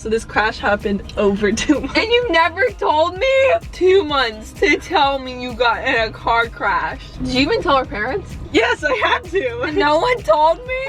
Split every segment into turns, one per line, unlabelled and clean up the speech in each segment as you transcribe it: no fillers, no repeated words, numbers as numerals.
So this crash happened over 2 months.
And you never told me? 2 months to tell me you got in a car crash. Did you even tell our parents?
Yes, I had to.
And no one told me?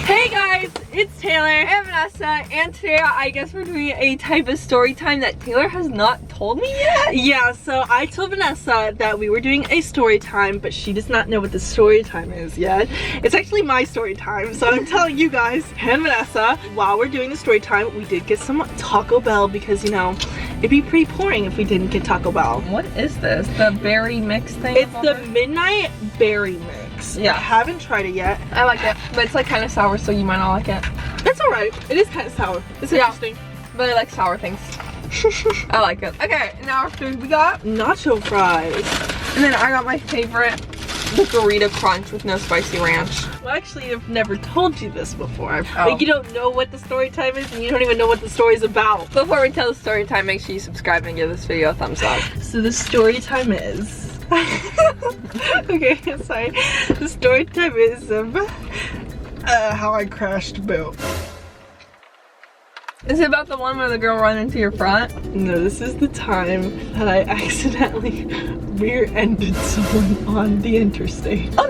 Hey guys, it's Taylor and Vanessa, and today I guess we're doing a type of story time that Taylor has not told me yet.
Yeah, so I told Vanessa that we were doing a story time, but she does not know what the story time is yet. It's actually my story time, so I'm telling you guys and Vanessa, while we're doing the story time, we did get some Taco Bell because, you know, it'd be pretty boring if we didn't get Taco Bell.
What is this? The berry mix thing?
It's the midnight berry mix.
Yeah.
I haven't tried it yet.
I like it, but it's like kind of sour, so you might not like it.
It's alright. It is kind of sour. It's interesting.
But I like sour things. I like it. Okay, now our food, we got
nacho fries.
And then I got my favorite, the Dorito Crunch with no spicy ranch.
Well, actually, I've never told you this before. Like, you don't know what the story time is, and you don't even know what the story's about.
Before we tell the story time, make sure you subscribe and give this video a thumbs up.
So the story time is... okay, sorry. The story time is how I crashed Boo.
Is it about the one where the girl ran into your front?
No, this is the time that I accidentally rear-ended someone on the interstate.
On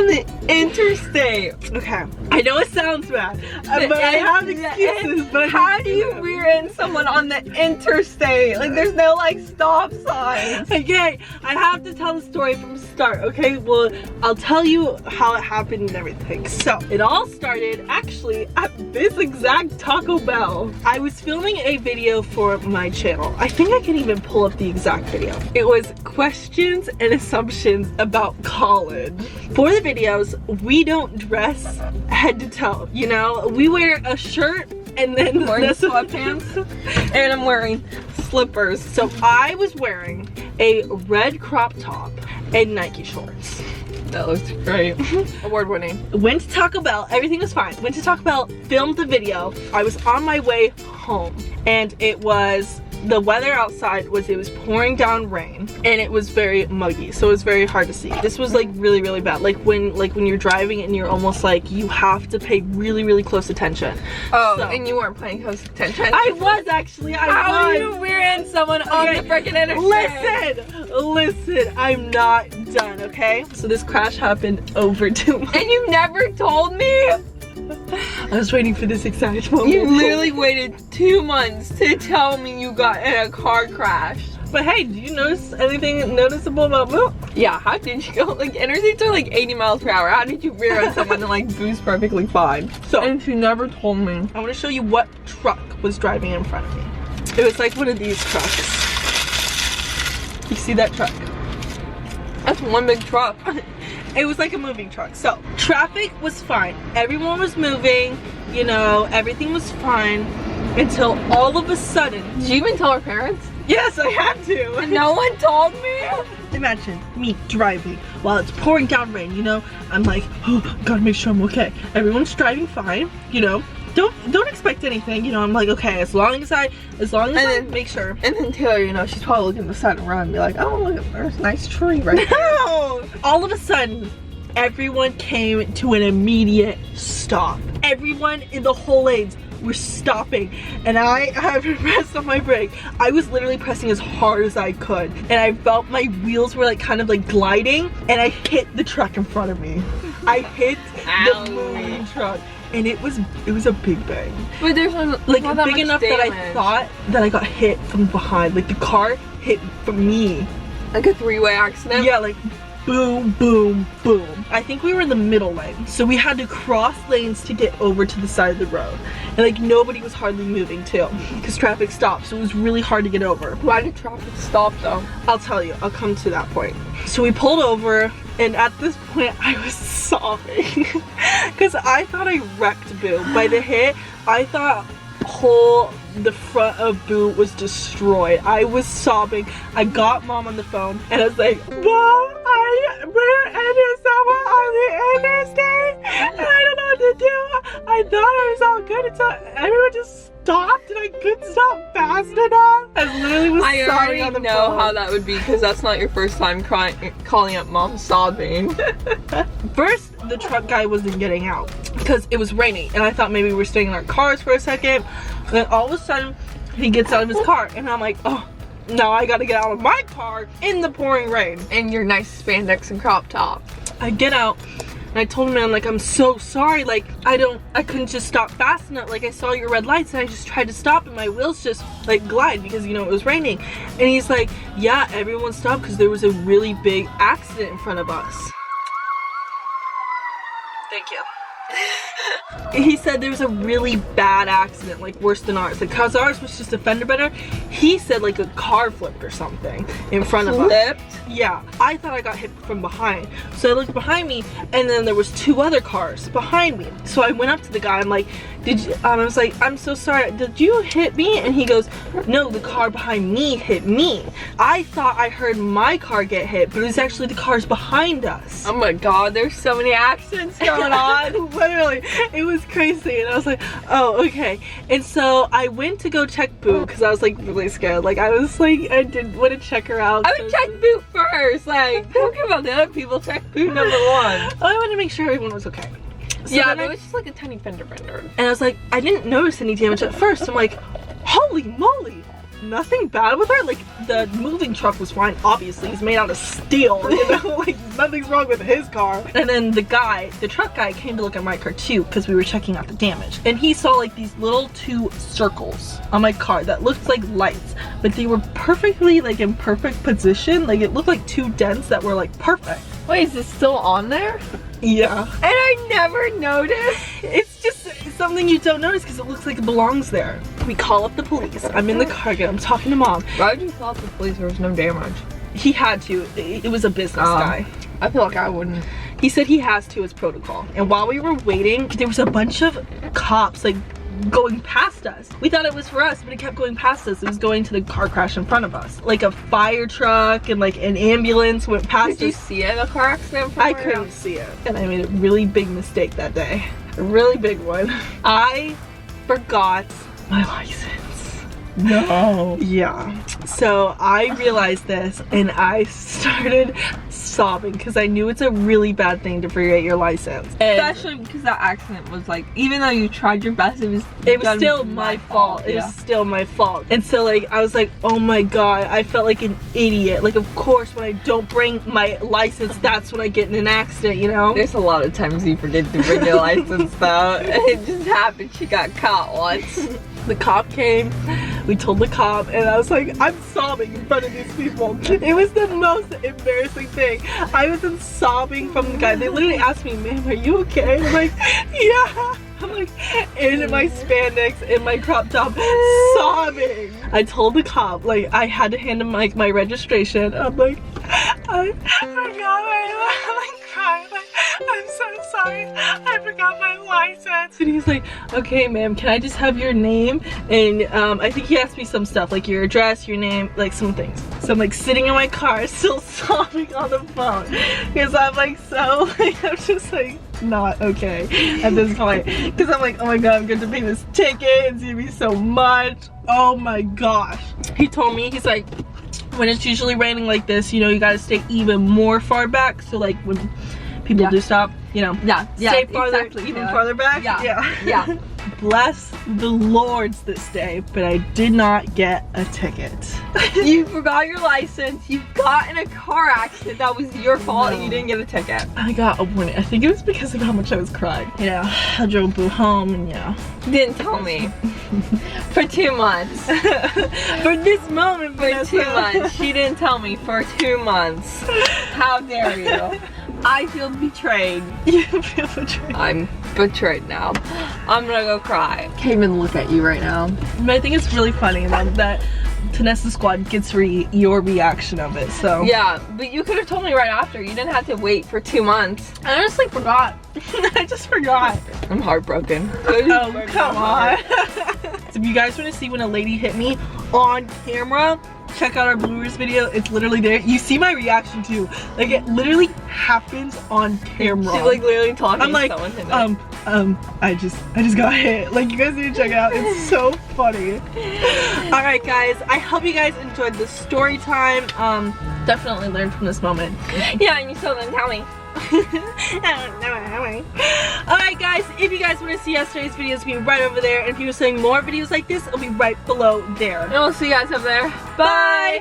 the interstate.
Okay, I know it sounds bad, but I have excuses. But
how do you rear end someone on the interstate? Like, there's no like stop signs.
Okay, I have to tell the story from the start. Okay, well, I'll tell you how it happened and everything. So it all started actually at this exact Taco Bell. I was filming a video for my channel. I think I can even pull up the exact video. It was questions and assumptions about college. For the videos, we don't dress head to toe, you know? We wear a shirt and then
wearing sweatpants and I'm wearing slippers.
So I was wearing a red crop top and Nike shorts.
That looks great. Award winning.
Went to Taco Bell, everything was fine. Went to Taco Bell, filmed the video. I was on my way home and it was, the weather outside it was pouring down rain and it was very muggy, so it was very hard to see. This was like really, really bad. Like when you're driving and you're almost like, you have to pay really, really close attention.
Oh, so, and you weren't paying close attention.
I was actually,
How do you rear end someone on the freaking interstate?
Listen, I'm not done, okay? So this crash happened over 2 months.
And you never told me?
I was waiting for this exact moment.
You literally waited 2 months to tell me you got in a car crash.
But hey, do you notice anything noticeable about Boo?
Yeah, how did you go? Like, interstates are like 80 miles per hour. How did you rear end someone and like Boo's perfectly fine?
So,
and she never told me.
I want to show you what truck was driving in front of me. It was like one of these trucks. You see that truck?
That's one big truck.
It was like a moving truck. So traffic was fine, everyone was moving, you know, everything was fine until all of a sudden.
Did you even tell our parents?
Yes, I had to.
And no one told me?
Imagine me driving while it's pouring down rain, you know. I'm like, oh, gotta make sure I'm okay. Everyone's driving fine, you know. Don't expect anything, you know. I'm like, okay, as long as I make sure.
And then Taylor, you know, she's probably looking at the side and run and be like, oh, look, there's a nice tree right there.
No! All of a sudden, everyone came to an immediate stop. Everyone in the whole lanes were stopping, and I haven't pressed on my brake. I was literally pressing as hard as I could, and I felt my wheels were like kind of like gliding, and I hit the truck in front of me. I hit the moving truck. And it was a big bang.
But there's
like big enough that I thought that I got hit from behind. Like the car hit from me.
Like a three-way accident?
Yeah, like boom, boom, boom. I think we were in the middle lane, so we had to cross lanes to get over to the side of the road. And like nobody was hardly moving too, because traffic stopped, so it was really hard to get over.
Why did traffic stop though?
I'll tell you, I'll come to that point. So we pulled over, and at this point I was sobbing because I thought I wrecked Boo. By the hit, I thought the front of Boo was destroyed. I was sobbing. I got Mom on the phone and I was like, Mom, I rear-ended someone on the interstate and I don't know what to do. I thought I was all good until everyone just stopped and I couldn't stop fast enough. I literally was
I
sobbing
already
on the
know
phone.
how that would be because that's not your first time calling up mom sobbing.
First, the truck guy wasn't getting out because it was raining and I thought maybe we were staying in our cars for a second. And then all of a sudden, he gets out of his car and I'm like, oh, now I gotta get out of my car in the pouring rain.
And your nice spandex and crop top.
I get out and I told him, man, like, I'm so sorry. Like, I couldn't just stop fast enough. Like, I saw your red lights and I just tried to stop and my wheels just like glide because, you know, it was raining. And he's like, yeah, everyone stopped because there was a really big accident in front of us. Thank you. He said there was a really bad accident, like worse than ours. Like, cause ours was just a fender bender. He said like a car flipped or something in front of us.
Flipped?
Yeah, I thought I got hit from behind. So I looked behind me and then there was 2 other cars behind me. So I went up to the guy, I'm like, did you, I was like, I'm so sorry, did you hit me? And he goes, no, the car behind me hit me. I thought I heard my car get hit, but it was actually the cars behind us.
Oh my god, there's so many accidents going on.
Literally, it was crazy. And I was like, oh, okay. And so I went to go check Boo because I was like really scared. Like, I was like, I didn't want to check her out.
I would check Boo first. Like, don't care about the other people. Check Boo number 1.
I wanted to make sure everyone was okay. So
yeah,
then
but it was just like a tiny fender bender.
And I was like, I didn't notice any damage at first. I'm like, holy moly, nothing bad with her? Like, the moving truck was fine, obviously. He's made out of steel, you know? Like, nothing's wrong with his car. And then the truck guy came to look at my car too because we were checking out the damage. And he saw like these little 2 circles on my car that looked like lights, but they were perfectly like in perfect position. Like, it looked like 2 dents that were like perfect.
Wait, is this still on there?
Yeah.
And I never noticed.
It's just something you don't notice because it looks like it belongs there. We call up the police. I'm in the car again. I'm talking to mom.
Why would you call the police? There was no damage.
He had to. It was a business guy.
I feel like I wouldn't.
He said he has to as protocol. And while we were waiting, there was a bunch of cops like going past us. We thought it was for us, but it kept going past us. It was going to the car crash in front of us. Like a fire truck and like an ambulance went past us.
Did you see it, the car accident?
I couldn't see it. And I made a really big mistake that day. A really big one. I forgot my license. No. Yeah. So I realized this and I started sobbing because I knew it's a really bad thing to forget your license. And
especially because that accident was like, even though you tried your best, it was
still my fault. It was still my fault. And so like, I was like, oh my god, I felt like an idiot. Like, of course, when I don't bring my license, that's when I get in an accident, you know?
There's a lot of times you forget to bring your license though. It just happened. She got caught once.
The cop came, we told the cop, and I was like, I'm sobbing in front of these people. It was the most embarrassing thing. I was sobbing from the guy. They literally asked me, ma'am, are you okay? I'm like, yeah. I'm like in my spandex, in my crop top, sobbing. I told the cop, like, I had to hand him like my registration. I'm like, I forgot I'm like crying, like, I'm so sorry, I forgot my license. And he's like, okay ma'am, can I just have your name? And I think he asked me some stuff, like your address, your name, like some things. So I'm like sitting in my car, still sobbing on the phone. Because I'm like so, like, I'm just like not okay at this point. Because I'm like, oh my god, I'm going to pay this ticket, it's gonna be so much. Oh my gosh. He told me, he's like, when it's usually raining like this, you know, you gotta stay even more far back. So like when people do stop, you know, stay farther,
exactly,
even farther back.
Yeah.
Bless the Lords this day, but I did not get a ticket.
You forgot your license, you got in a car accident, that was your fault, and you didn't get a ticket.
I got a warning. I think it was because of how much I was crying. Yeah, I drove Boo home and yeah.
You didn't tell me. For 2 months.
For this moment,
for 2 months. She didn't tell me for 2 months. How dare you? I feel betrayed.
You feel betrayed.
I'm betrayed now. I'm gonna go cry. Can't even look at you right now.
But I think it's really funny that Vanessa Squad gets your reaction of it, so.
Yeah, but you could have told me right after. You didn't have to wait for 2 months.
I honestly forgot. I just forgot.
I'm heartbroken.
Oh, come on. So if you guys want to see when a lady hit me on camera, check out our bloopers video. It's literally there. You see my reaction too. Like it literally happens on camera.
She's like literally talking.
I'm like, I just got hit. Like you guys need to check it out. It's so funny. All right, guys. I hope you guys enjoyed the story time. Definitely learned from this moment.
Yeah, and you still didn't tell me.
Alright guys, if you guys want to see yesterday's videos, be right over there. And if you're seeing more videos like this, it'll be right below there.
And we'll see you guys up there.
Bye!